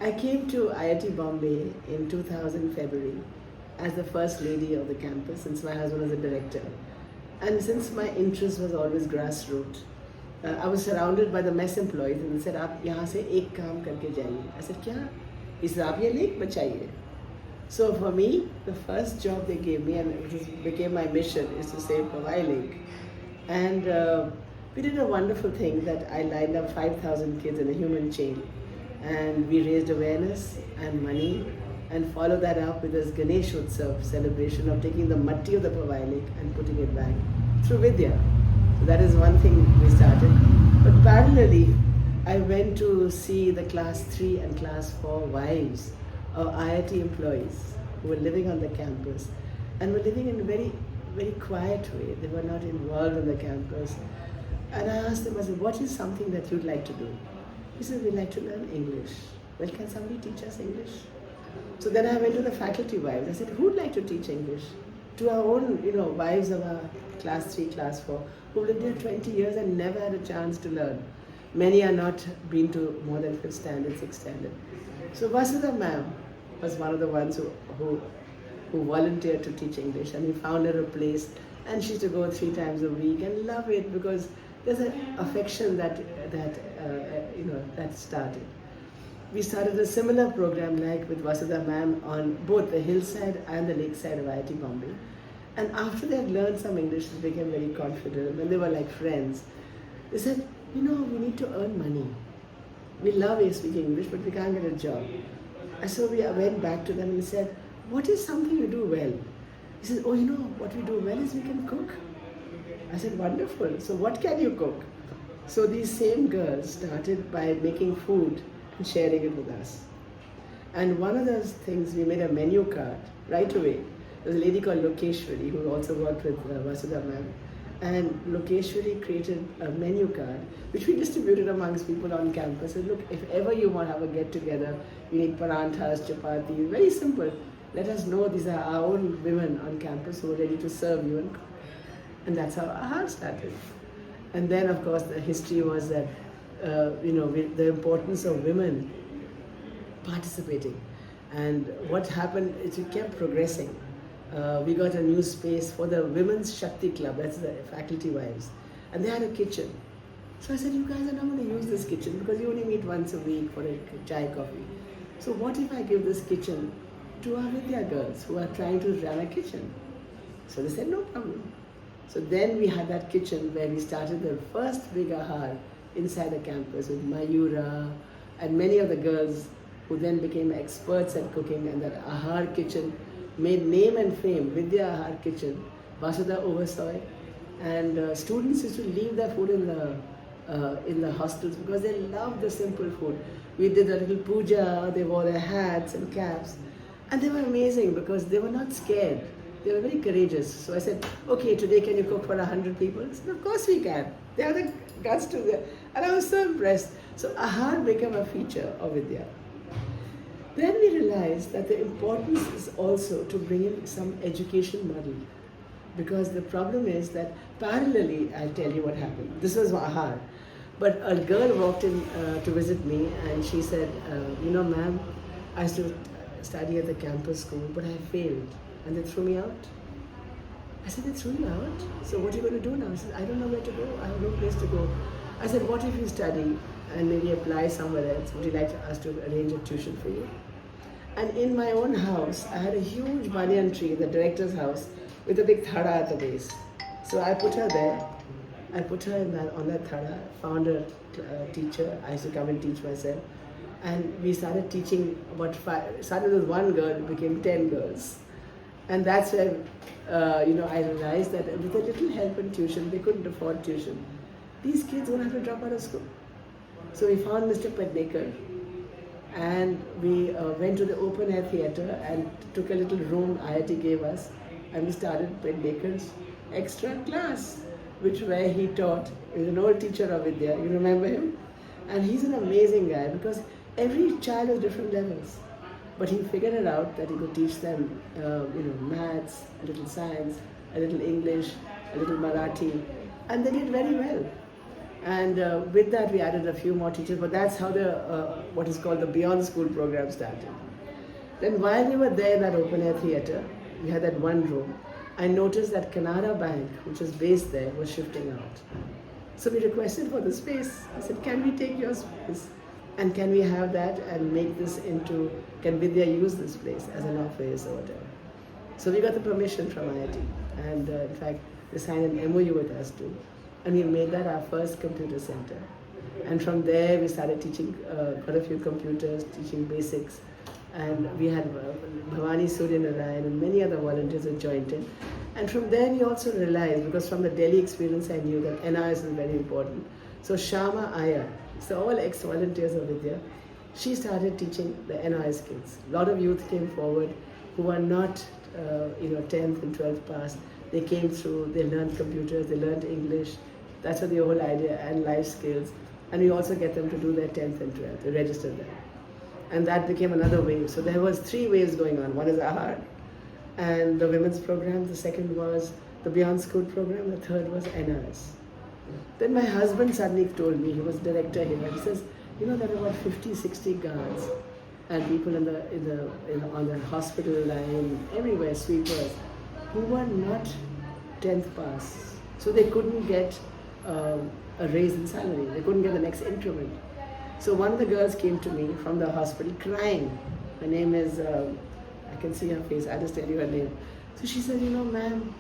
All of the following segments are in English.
I came to IIT Bombay in 2000 February as the first lady of the campus since my husband was a director. And since my interest was always grassroots, I was surrounded by the mess employees and they said, आप यहाँ से एक काम करके जाइए. I said, क्या? इस आप ये लेक बचाइए. So for me, the first job they gave me, and it became my mission, is to save Mumbai Lake. And we did a wonderful thing that I lined up 5,000 kids in a human chain. And we raised awareness and money and followed that up with this Ganesh Utsav celebration of taking the matti of the Mumbai Lake and putting it back through Vidya. So that is one thing we started. But parallelly, I went to see the class 3 and class 4 wives of IIT employees who were living on the campus and were living in a very, very quiet way. They were not involved on the campus. And I asked them, I said, what is something that you'd like to do? He said, we'd like to learn English. Well, can somebody teach us English? So then I went to the faculty wives. I said, who'd like to teach English? To our own, wives of our class 3, class 4, who lived here 20 years and never had a chance to learn. Many are not been to more than 5th standard, 6th standard. So Vasudha ma'am was one of the ones who volunteered to teach English, and we found her a place, and she used to go 3 times a week and love it because there's an affection that started. We started a similar program like with Vasudha ma'am on both the hillside and the lakeside of IIT Bombay. And after they had learned some English, they became very confident and they were like friends. They said, we need to earn money. We love speaking English, but we can't get a job. And so we went back to them and said, what is something you do well? He said, what we do well is we can cook. I said, wonderful. So what can you cook? So these same girls started by making food and sharing it with us. And one of those things, we made a menu card right away. There was a lady called Lokeshwari who also worked with Vasudha ma'am. And Lokeshwari created a menu card which we distributed amongst people on campus. And look, if ever you want to have a get together, you need paranthas, chapati, very simple. Let us know these are our own women on campus who are ready to serve you. And that's how AHAR started. And then, of course, the history was that, the importance of women participating. And what happened is we kept progressing. We got a new space for the Women's Shakti Club, that's the faculty wives. And they had a kitchen. So I said, you guys are not going to use this kitchen because you only meet once a week for a chai coffee. So what if I give this kitchen to our Vidya girls who are trying to run a kitchen? So they said, no problem. So then we had that kitchen where we started the first big AHAR inside the campus with Mayura and many of the girls who then became experts at cooking, and that AHAR kitchen made name and fame. Vidya AHAR kitchen, Vasudha oversaw it, and students used to leave their food in the hostels because they loved the simple food. We did a little puja, they wore their hats and caps, and they were amazing because they were not scared. They were very courageous. So I said, okay, today can you cook for 100 people? I said, of course we can. They have the guts to do. And I was so impressed. So AHAR became a feature of Vidya. Then we realized that the importance is also to bring in some education model. Because the problem is that parallelly, I'll tell you what happened. This was AHAR. But a girl walked in to visit me and she said, ma'am, I used to study at the campus school, but I failed. And they threw me out. I said, they threw you out? So what are you going to do now? I said, I don't know where to go. I have no place to go. I said, what if you study and maybe apply somewhere else? Would you like us to arrange a tuition for you? And in my own house, I had a huge banyan tree, the director's house, with a big thada at the base. So I put her there. I put her on that thada, found a teacher. I used to come and teach myself. And we started teaching started with one girl, it became 10 girls. And that's where, I realized that with a little help in tuition, they couldn't afford tuition. These kids won't have to drop out of school. So we found Mr. Pednekar, and we went to the open air theatre and took a little room IIT gave us, and we started Pednekar's extra class, where he taught. He was an old teacher of Vidya, you remember him? And he's an amazing guy because every child has different levels. But he figured it out that he could teach them, maths, a little science, a little English, a little Marathi, and they did very well. And with that, we added a few more teachers, but that's how the what is called the Beyond School program started. Then while we were there in that open air theatre, we had that one room. I noticed that Canara Bank, which was based there, was shifting out. So we requested for the space. I said, can we take your space? And can we have that and make this into, can Vidya use this place as an office or whatever? So we got the permission from IIT. And in fact, they signed an MOU with us too. And we made that our first computer center. And from there, we started teaching quite a few computers, teaching basics. And we had Bhavani Suryanarayan and many other volunteers who joined in. And from there, we also realized, because from the Delhi experience, I knew that NIS is very important. So Shama Iyer, so all ex-volunteers of Vidya, she started teaching the NIS kids. A lot of youth came forward who were not, 10th and 12th pass. They came through, they learned computers, they learned English. That's what the whole idea, and life skills. And we also get them to do their 10th and 12th, we register them. And that became another wave. So there was 3 waves going on. One is AHAR and the women's program. The second was the Beyond School program. The third was NRS. Then my husband suddenly told me, he was director here, he says, there are about 50, 60 guards and people on the hospital line, everywhere, sweepers, who were not 10th pass. So they couldn't get a raise in salary. They couldn't get the next increment. So one of the girls came to me from the hospital crying. Her name is, I can see her face, I'll just tell you her name. So she said, ma'am,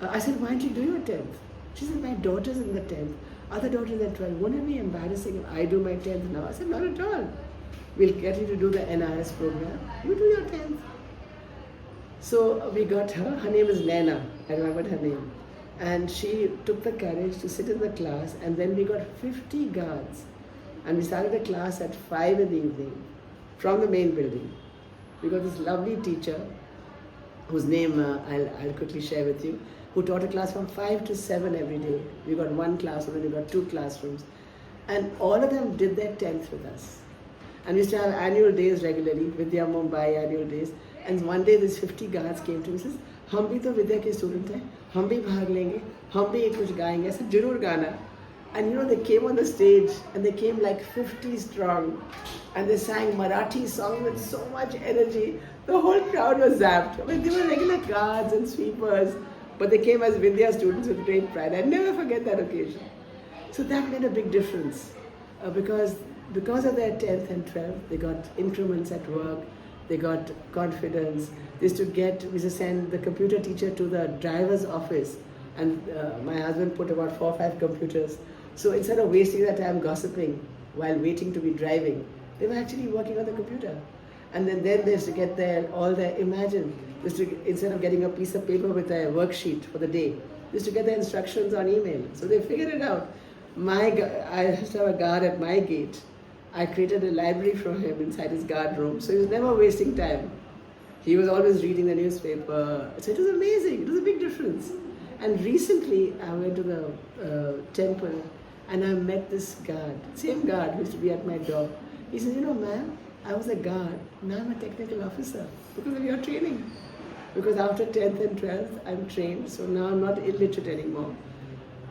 I said, why don't you do your 10th? She said, my daughter's in the 10th, other daughter's at 12. Wouldn't it be embarrassing if I do my 10th now? I said, not at all. We'll get you to do the NIS program. You do your 10th. So we got her. Her name is Naina. I remembered her name. And she took the courage to sit in the class, and then we got 50 guards. And we started a class at 5 in the evening from the main building. We got this lovely teacher, whose name I'll quickly share with you, who taught a class from 5 to 7 every day. We got one classroom, and we got 2 classrooms. And all of them did their 10th with us. And we used to have annual days regularly, Vidya Mumbai annual days. And one day these 50 guards came to me and says, हम भी तो विद्या के student हैं, हम भी भाग लेंगे, हम भी कुछ गाएंगे, ऐसे जरूर गाना. And they came on the stage and they came like 50 strong and they sang Marathi songs with so much energy. The whole crowd was zapped. I mean, they were regular guards and sweepers, but they came as Vidya students with great pride. I never forget that occasion. So that made a big difference because of their 10th and 12th, they got increments at work, they got confidence. We used to send the computer teacher to the driver's office, and my husband put about 4 or 5 computers. So instead of wasting their time gossiping while waiting to be driving, they were actually working on the computer. And then they used to get instead of getting a piece of paper with a worksheet for the day, they used to get the instructions on email. So they figured it out. I used to have a guard at my gate. I created a library for him inside his guard room, so he was never wasting time. He was always reading the newspaper. So it was amazing. It was a big difference. And recently, I went to the temple and I met this guard, same guard who used to be at my door. He said, ma'am, I was a guard, now I'm a technical officer because of your training. Because after 10th and 12th, I'm trained, so now I'm not illiterate anymore.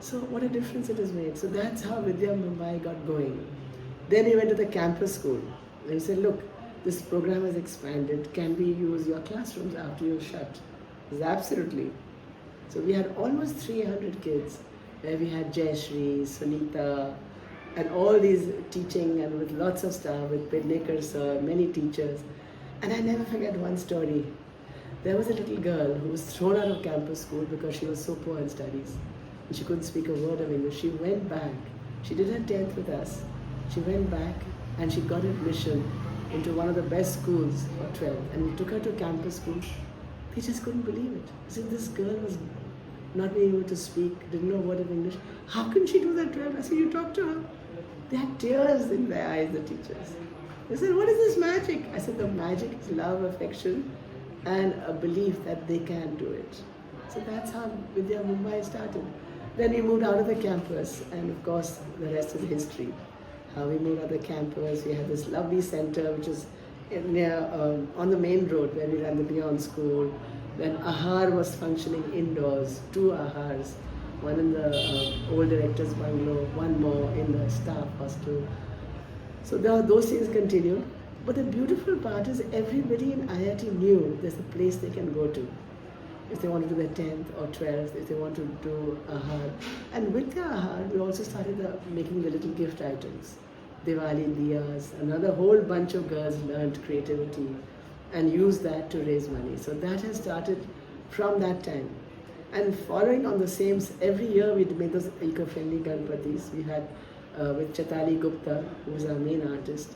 So what a difference it has made. So that's how Vidya Mumbai got going. Then he went to the campus school and he said, look, this program has expanded. Can we use your classrooms after you're shut? He said, absolutely. So we had almost 300 kids where we had Jayashri, Sunita, and all these teaching and with lots of staff, with Pednekar sir, many teachers. And I never forget one story. There was a little girl who was thrown out of campus school because she was so poor in studies. And she couldn't speak a word of English. She went back. She did her 10th with us. She went back and she got admission into one of the best schools for 12th. And we took her to campus school. They just couldn't believe it. See, this girl was not being able to speak, didn't know a word of English. How can she do that 12th? I said, you talk to her. They had tears in their eyes, the teachers. They said, what is this magic? I said, the magic is love, affection, and a belief that they can do it. So that's how Vidya Mumbai started. Then we moved out of the campus, and of course, the rest is history. How we moved out of the campus, we had this lovely center which is on the main road where we ran the Beyond School. Then AHAR was functioning indoors, 2 AHARs. one in the old director's bungalow, one more in the staff hostel. So those things continued. But the beautiful part is everybody in IIT knew there's a place they can go to if they want to do their 10th or 12th, if they want to do Ahar. And with the Ahar, we also started making the little gift items. Diwali diyas, another whole bunch of girls learned creativity and used that to raise money. So that has started from that time. And following on the same, every year we made those eco-friendly Ganpatis. We had with Chatali Gupta, who was our main artist.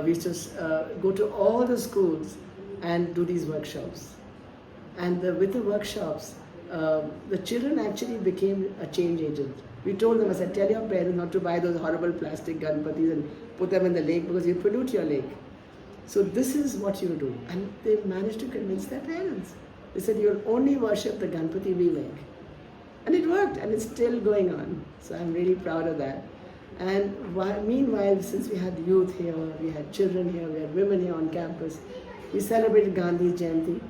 We used to go to all the schools and do these workshops. And with the workshops, the children actually became a change agent. We told them, I said, tell your parents not to buy those horrible plastic Ganpatis and put them in the lake because you pollute your lake. So this is what you do. And they managed to convince their parents. They said, you'll only worship the Ganpati we make. And it worked, and it's still going on. So I'm really proud of that. And meanwhile, since we had youth here, we had children here, we had women here on campus, we celebrated Gandhi Jayanti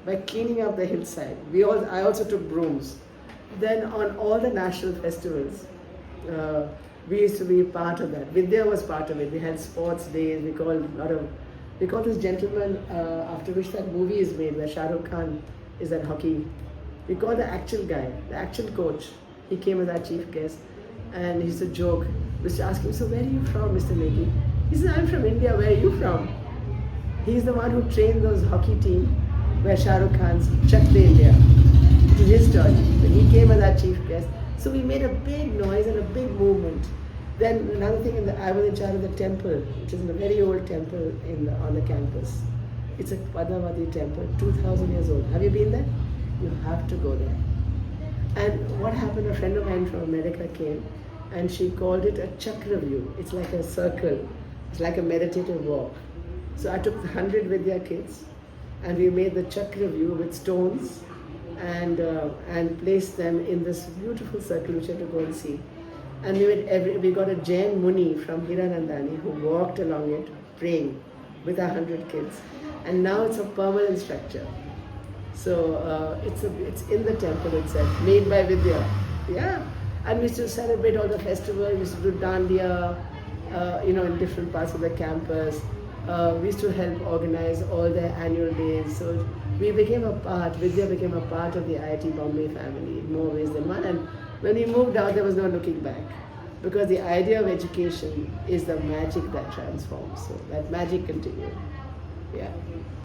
by cleaning up the hillside. I also took brooms. Then on all the national festivals, we used to be part of that. VIDYA was part of it. We had sports days. We called this gentleman after which that movie is made, where Shah Rukh Khan is that hockey. We called the actual guy, the actual coach. He came as our chief guest, and he used to joke. We used to ask him, so where are you from, Mr. Negi? He said, I'm from India. Where are you from? He's the one who trained those hockey team where Shah Rukh Khan's chucked the India. It is his story. When he came as our chief guest. So we made a big noise and a big movement. Then another thing, I was in charge of the temple, which is a very old temple on the campus. It's a Padmavati temple, 2,000 years old. Have you been there? You have to go there. And what happened, a friend of mine from America came and she called it a chakra view. It's like a circle. It's like a meditative walk. So I took 100 Vidya kids and we made the chakra view with stones and placed them in this beautiful circle which you have to go and see. And we got a Jain Muni from Hiranandani who walked along it praying with 100 kids. And now it's a permanent structure. So it's in the temple itself, made by Vidya. Yeah. And we used to celebrate all the festivals. We used to do dandiya, in different parts of the campus. We used to help organize all their annual days. So we became Vidya became a part of the IIT Bombay family in more ways than one. And when we moved out, there was no looking back. Because the idea of education is the magic that transforms. So that magic continued. Yeah.